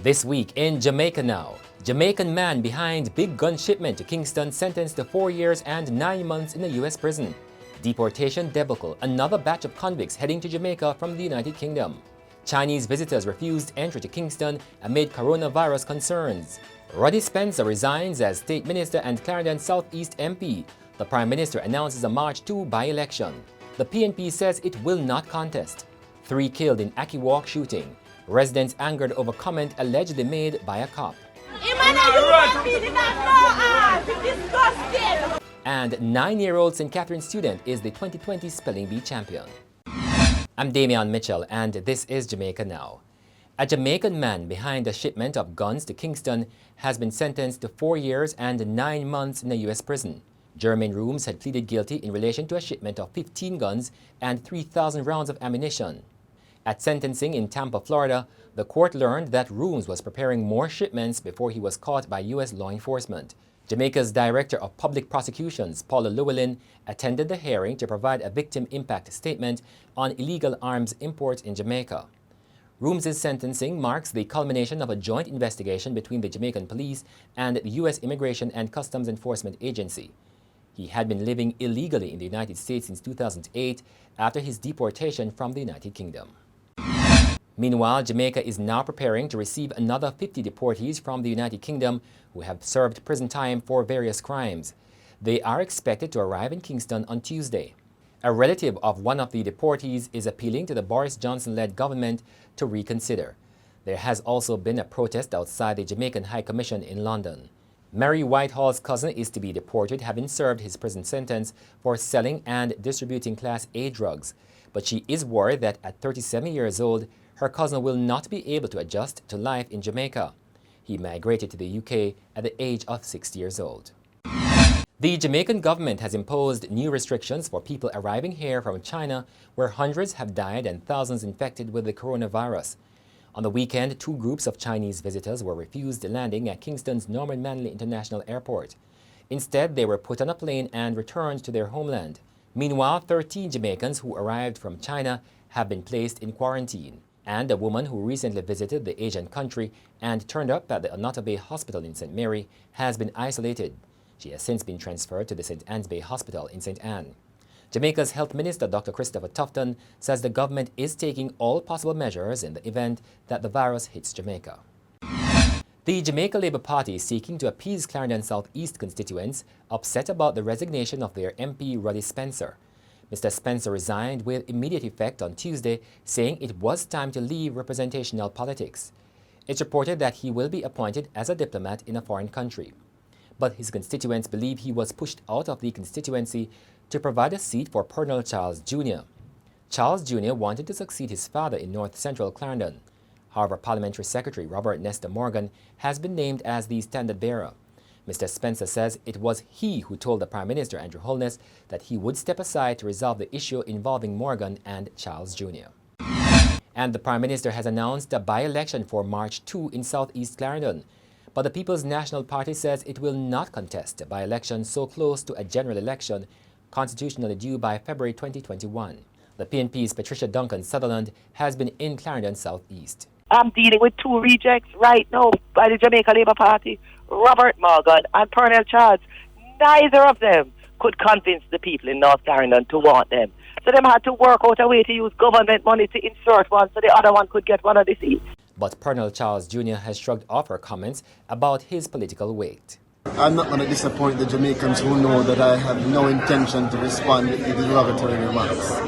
This week in Jamaica Now, Jamaican man behind big gun shipment to Kingston sentenced to 4 years and 9 months in a U.S. prison. Deportation debacle, another batch of convicts heading to Jamaica from the United Kingdom. Chinese visitors refused entry to Kingston amid coronavirus concerns. Ruddy Spencer resigns as State Minister and Clarendon Southeast MP. The Prime Minister announces a March 2 by-election. The PNP says it will not contest. 3 killed in Ackee Walk shooting. Residents angered over comment allegedly made by a cop. And 9-year-old St. Catherine student is the 2020 Spelling Bee champion. I'm Damian Mitchell and this is Jamaica Now. A Jamaican man behind a shipment of guns to Kingston has been sentenced to 4 years and 9 months in a U.S. prison. Jermaine Rooms had pleaded guilty in relation to a shipment of 15 guns and 3,000 rounds of ammunition. At sentencing in Tampa, Florida, the court learned that Rooms was preparing more shipments before he was caught by U.S. law enforcement. Jamaica's Director of Public Prosecutions, Paula Llewellyn, attended the hearing to provide a victim impact statement on illegal arms imports in Jamaica. Rooms' sentencing marks the culmination of a joint investigation between the Jamaican police and the U.S. Immigration and Customs Enforcement Agency. He had been living illegally in the United States since 2008 after his deportation from the United Kingdom. Meanwhile, Jamaica is now preparing to receive another 50 deportees from the United Kingdom who have served prison time for various crimes. They are expected to arrive in Kingston on Tuesday. A relative of one of the deportees is appealing to the Boris Johnson-led government to reconsider. There has also been a protest outside the Jamaican High Commission in London. Mary Whitehall's cousin is to be deported, having served his prison sentence for selling and distributing Class A drugs. But she is worried that at 37 years old, her cousin will not be able to adjust to life in Jamaica. He migrated to the UK at the age of 6 years old. The Jamaican government has imposed new restrictions for people arriving here from China, where hundreds have died and thousands infected with the coronavirus. On the weekend, 2 groups of Chinese visitors were refused landing at Kingston's Norman Manley International Airport. Instead, they were put on a plane and returned to their homeland. Meanwhile, 13 Jamaicans who arrived from China have been placed in quarantine. And a woman who recently visited the Asian country and turned up at the Onoto Bay Hospital in St. Mary has been isolated. She has since been transferred to the St. Anne's Bay Hospital in St. Anne. Jamaica's Health Minister Dr. Christopher Tufton says the government is taking all possible measures in the event that the virus hits Jamaica. The Jamaica Labour Party is seeking to appease Clarendon Southeast constituents upset about the resignation of their MP Ruddy Spencer. Mr. Spencer resigned with immediate effect on Tuesday, saying it was time to leave representational politics. It's reported that he will be appointed as a diplomat in a foreign country. But his constituents believe he was pushed out of the constituency to provide a seat for PEARNEL Charles Jr. Charles Jr. wanted to succeed his father in North Central Clarendon. However, Parliamentary Secretary Robert Nesta Morgan has been named as the standard bearer. Mr. Spencer says it was he who told the Prime Minister Andrew Holness that he would step aside to resolve the issue involving Morgan and Charles Jr. And the Prime Minister has announced a by-election for March 2 in Southeast Clarendon. But the People's National Party says it will not contest a by-election so close to a general election constitutionally due by February 2021. The PNP's Patricia Duncan Sutherland has been in Clarendon Southeast. I'm dealing with 2 rejects right now by the Jamaica Labour Party, Robert Morgan and PEARNEL Charles. Neither of them could convince the people in North Clarendon to want them. So them had to work out a way to use government money to insert one so the other one could get one of the seats. But PEARNEL Charles Jr. has shrugged off her comments about his political weight. I'm not going to disappoint the Jamaicans who know that I have no intention to respond with derogatory remarks.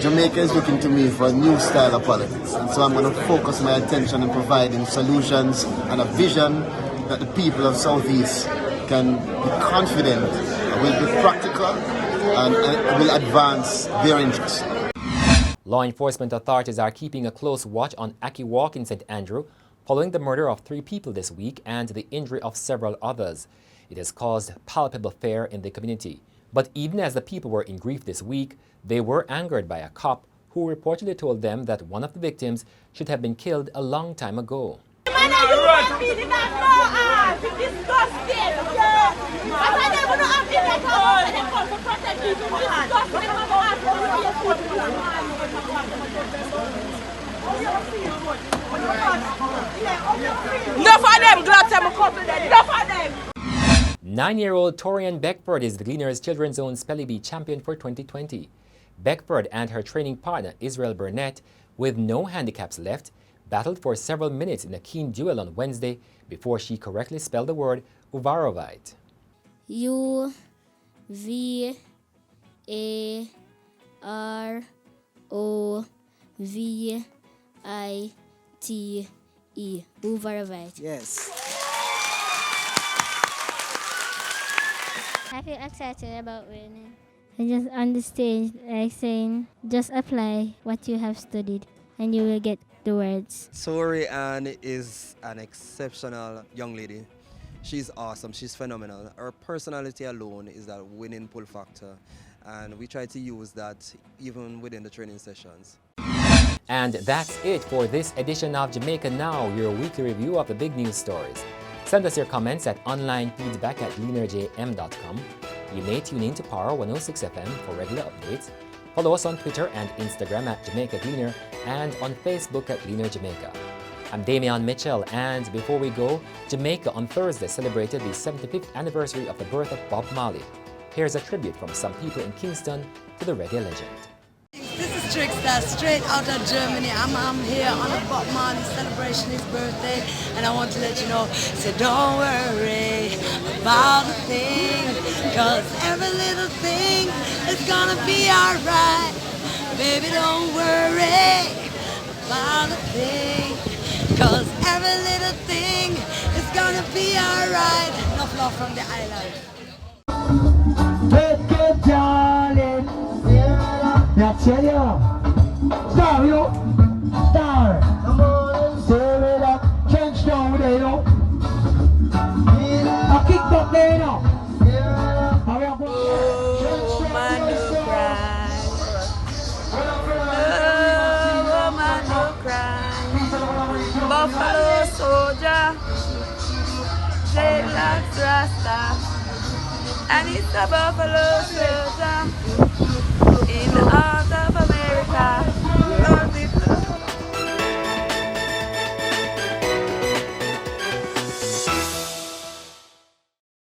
Jamaica is looking to me for a new style of politics, and so I'm going to focus my attention on providing solutions and a vision that the people of Southeast can be confident will be practical and will advance their interests. Law enforcement authorities are keeping a close watch on Ackee Walk in St. Andrew following the murder of 3 people this week and the injury of several others. It has caused palpable fear in the community. But even as the people were in grief this week, they were angered by a cop who reportedly told them that one of the victims should have been killed a long time ago. of them glad to couple them. Enough of them. 9-year-old TORIANN Beckford is the Gleaner's Children's Zone Spelling Bee champion for 2020. Beckford and her training partner Israel Burnett, with no handicaps left, battled for several minutes in a keen duel on Wednesday before she correctly spelled the word Uvarovite. U-V-A-R-O-V-I-T-E. Uvarovite. Yes. I feel excited about winning. I just on the stage, like saying, just apply what you have studied and you will get the words. TORIANN is an exceptional young lady. She's awesome, she's phenomenal. Her personality alone is that winning pull factor, and we try to use that even within the training sessions. And that's it for this edition of Jamaica Now, your weekly review of the big news stories. Send us your comments at onlinefeedback@gleanerjm.com. You may tune in to Power 106 FM for regular updates. Follow us on Twitter and Instagram at Jamaica Gleaner and on Facebook at Gleaner Jamaica. I'm Damian Mitchell, and before we go, Jamaica on Thursday celebrated the 75th anniversary of the birth of Bob Marley. Here's a tribute from some people in Kingston to the reggae legend. This is Trickster, straight out of Germany. I'm here on a Bob Marley celebration, his birthday, and I want to let you know, so don't worry about a thing, cause every little thing is gonna be alright. Baby, don't worry about a thing, cause every little thing is gonna be alright. Enough love from the island. Let's get darling. I tell you, star, you know, star. Come on, say it up, trench down with it, you know. I kicked up there, you know. Oh, man, no cry. Oh, man, no cry. Buffalo soldier, dreadlocks Rasta, and it's a buffalo soldier.